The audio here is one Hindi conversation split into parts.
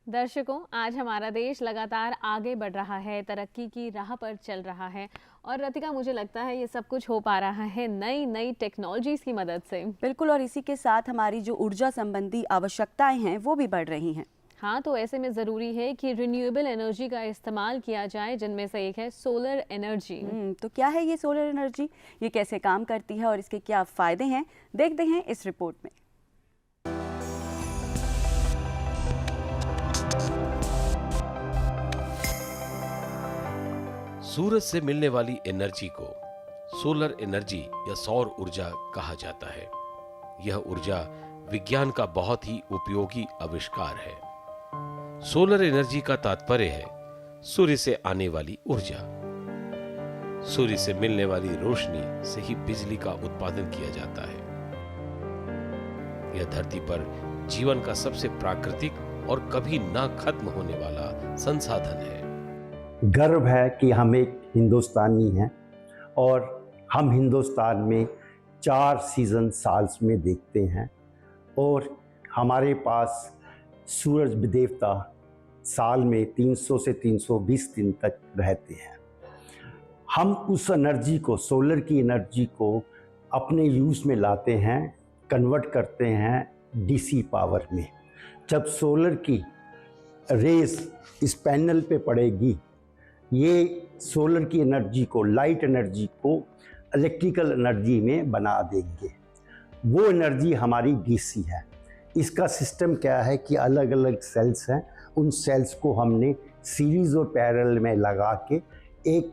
दर्शकों, आज हमारा देश लगातार आगे बढ़ रहा है, तरक्की की राह पर चल रहा है और रतिका मुझे लगता है ये सब कुछ हो पा रहा है नई नई टेक्नोलॉजीज की मदद से। बिल्कुल, और इसी के साथ हमारी जो ऊर्जा संबंधी आवश्यकताएं हैं वो भी बढ़ रही हैं। हाँ, तो ऐसे में ज़रूरी है कि रिन्यूएबल एनर्जी का इस्तेमाल किया जाए, जिनमें से एक है सोलर एनर्जी। तो क्या है ये सोलर एनर्जी, ये कैसे काम करती है और इसके क्या फ़ायदे हैं, देखते हैं इस रिपोर्ट में। सूरज से मिलने वाली एनर्जी को सोलर एनर्जी या सौर ऊर्जा कहा जाता है। यह ऊर्जा विज्ञान का बहुत ही उपयोगी आविष्कार है। सोलर एनर्जी का तात्पर्य है सूर्य से आने वाली ऊर्जा। सूर्य से मिलने वाली रोशनी से ही बिजली का उत्पादन किया जाता है। यह धरती पर जीवन का सबसे प्राकृतिक और कभी ना खत्म होने वाला संसाधन है। गर्व है कि हम एक हिंदुस्तानी हैं और हम हिंदुस्तान में 4 सीज़न साल्स में देखते हैं और हमारे पास सूरज देवता साल में 300 से 320 दिन तक रहते हैं। हम उस एनर्जी को, सोलर की एनर्जी को अपने यूज़ में लाते हैं, कन्वर्ट करते हैं डीसी पावर में। जब सोलर की रेस इस पैनल पे पड़ेगी, ये सोलर की एनर्जी को, लाइट एनर्जी को इलेक्ट्रिकल एनर्जी में बना देंगे। वो एनर्जी हमारी डीसी है। इसका सिस्टम क्या है कि अलग अलग सेल्स हैं, उन सेल्स को हमने सीरीज़ और पैरेलल में लगा के एक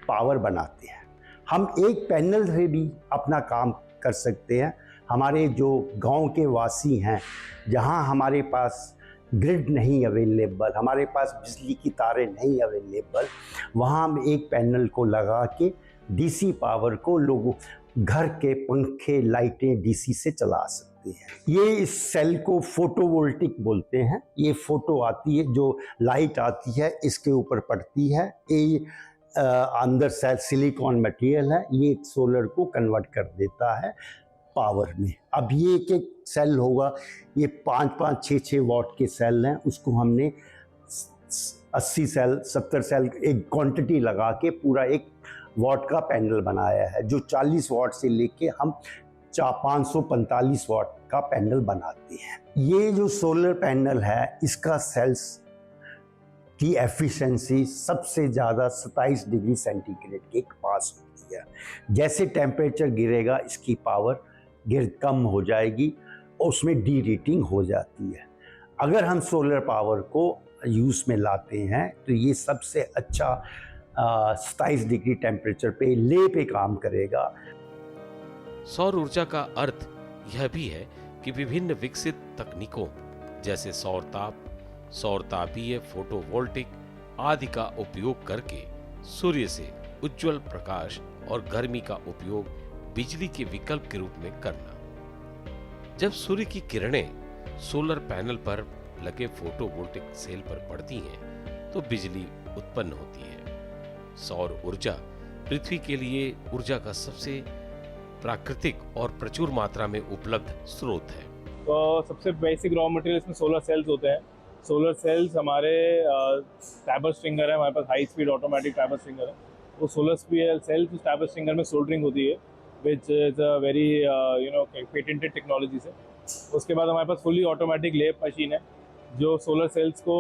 पावर बनाते हैं। हम एक पैनल से भी अपना काम कर सकते हैं। हमारे जो गांव के वासी हैं, जहां हमारे पास ग्रिड नहीं अवेलेबल, हमारे पास बिजली की तारें नहीं अवेलेबल, वहाँ हम एक पैनल को लगा के डीसी पावर को लोगों घर के पंखे, लाइटें डीसी से चला सकते हैं। ये इस सेल को फोटोवोल्टिक बोलते हैं। ये फोटो आती है, जो लाइट आती है इसके ऊपर पड़ती है। ये अंदर सेल सिलिकॉन मटेरियल है, ये सोलर को कन्वर्ट कर देता है पावर में। अब ये एक एक सेल होगा, ये 5-5, 6-6 वॉट के सेल हैं। उसको हमने 80 सेल, 70 सेल एक क्वांटिटी लगा के पूरा 1 वॉट का पैनल बनाया है, जो 40 वॉट से लेके हम 545 वॉट का पैनल बनाते हैं। ये जो सोलर पैनल है, इसका सेल्स की एफिशिएंसी सबसे ज़्यादा 27 डिग्री सेंटीग्रेड के पास होती है। जैसे टेम्परेचर गिरेगा, इसकी पावर कम हो जाएगी और उसमें डी हीटिंग हो जाती है। अगर हम सोलर पावर को यूज़ में लाते हैं तो ये सबसे अच्छा 27 डिग्री टेम्परेचर पे ले पे काम करेगा। सौर ऊर्जा का अर्थ यह भी है कि विभिन्न विकसित तकनीकों जैसे सौर तापीय, फोटोवोल्टिक आदि का उपयोग करके सूर्य से उज्जवल प्रकाश और गर्मी का उपयोग बिजली के विकल्प के रूप में करना। जब सूर्य की किरणें सोलर पैनल पर लगे फोटोवोल्टिक सेल पर पड़ती हैं, तो बिजली उत्पन्न होती है। सौर ऊर्जा पृथ्वी के लिए ऊर्जा का सबसे प्राकृतिक और प्रचुर मात्रा में उपलब्ध स्रोत है। तो सबसे बेसिक रॉ मटेरियल इसमें सोलर सेल्स होते हैं। सोलर सेल्स हमारे टैबर स्ट्रिंगर है, हमारे पास high speed automatic Taber stringer है। वो सोलर सेल्स उस टैबर स्ट्रिंगर में सोल्डरिंग होती है, which is a very patented technology से। उसके बाद हमारे पास फुली ऑटोमेटिक लेप मशीन है, जो सोलर सेल्स को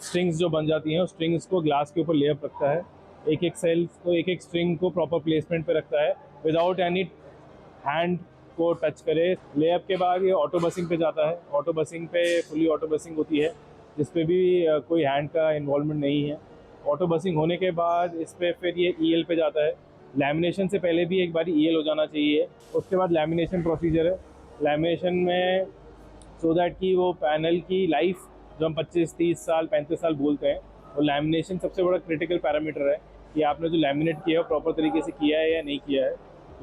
स्ट्रिंग्स जो बन जाती हैं, उस स्ट्रिंग्स को ग्लास के ऊपर लेप रखता है। एक एक सेल्स को, एक एक स्ट्रिंग को प्रॉपर प्लेसमेंट पे रखता है विदाउट एनी हैंड को टच करे। लेप के बाद ये ऑटो बसिंग पे जाता है। ऑटो बसिंग पे फुली ऑटो बसिंग होती है, जिसपे भी कोई हैंड का इन्वॉल्वमेंट नहीं है। ऑटो बसिंग होने के बाद इस पर फिर ये ईएल पे जाता है। लैमिनेशन से पहले भी एक बार ईएल हो जाना चाहिए। उसके बाद लैमिनेशन प्रोसीजर है। लैमिनेशन में सो दैट कि वो पैनल की लाइफ जो हम 25, 30 साल, 35 साल बोलते हैं, वो लैमिनेशन सबसे बड़ा क्रिटिकल पैरामीटर है कि आपने जो लैमिनेट किया है प्रॉपर तरीके से किया है या नहीं किया है।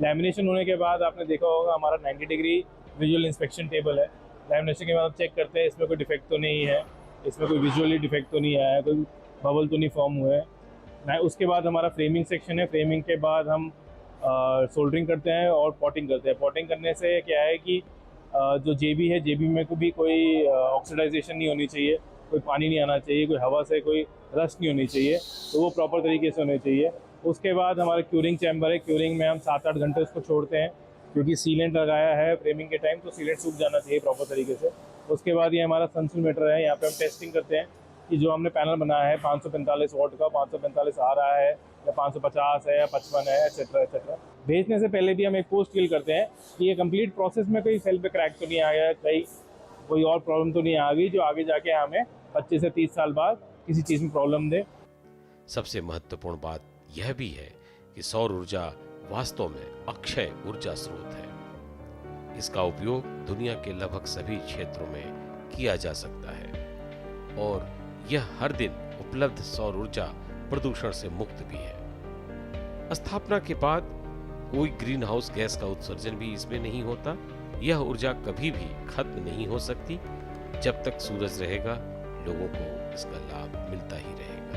लैमिनेशन होने के बाद आपने देखा होगा हमारा 90 डिग्री विजुअल इंस्पेक्शन टेबल है। लैमिनेशन के बाद चेक करते हैं इसमें कोई डिफेक्ट तो नहीं है, इसमें कोई विजुअली डिफेक्ट तो नहीं आया है, कोई बबल तो नहीं फॉर्म हुए हैं। उसके बाद हमारा फ्रेमिंग सेक्शन है। फ्रेमिंग के बाद हम सोल्डरिंग करते हैं और पॉटिंग करते हैं। पॉटिंग करने से क्या है कि जो जेबी है, जेबी में भी कोई ऑक्सीडाइजेशन नहीं होनी चाहिए, कोई पानी नहीं आना चाहिए, कोई हवा से कोई रस्ट नहीं होनी चाहिए, तो वो प्रॉपर तरीके से होने चाहिए। उसके बाद हमारा क्यूरिंग चैम्बर है, क्यूरिंग में हम 7-8 घंटे उसको छोड़ते हैं, क्योंकि सीलेंट लगाया है फ्रेमिंग के टाइम, तो सीलेंट सूख जाना चाहिए प्रॉपर तरीके से। उसके बाद ये हमारा सेंसोमीटर है, यहाँ पे हम टेस्टिंग करते हैं कि जो हमने पैनल बनाया है 545 वॉट का, 545 आ रहा है या 550 है या 55 है, एक्सेट्रा एक्सेट्रा। भेजने से पहले भी हम एक पोस्ट फिल करते हैं कि ये कंप्लीट प्रोसेस में कोई सेल पे क्रैक तो नहीं आया, कहीं कोई और प्रॉब्लम तो नहीं आ गई जो आगे जाके हमें 25 से 30 साल बाद किसी चीज़ में प्रॉब्लम दे। सबसे महत्वपूर्ण बात यह भी है कि सौर ऊर्जा वास्तव में अक्षय ऊर्जा स्रोत है। इसका उपयोग दुनिया के लगभग सभी क्षेत्रों में किया जा सकता है और यह हर दिन उपलब्ध सौर ऊर्जा प्रदूषण से मुक्त भी है। स्थापना के बाद कोई ग्रीन हाउस गैस का उत्सर्जन भी इसमें नहीं होता। यह ऊर्जा कभी भी खत्म नहीं हो सकती। जब तक सूरज रहेगा, लोगों को इसका लाभ मिलता ही रहेगा।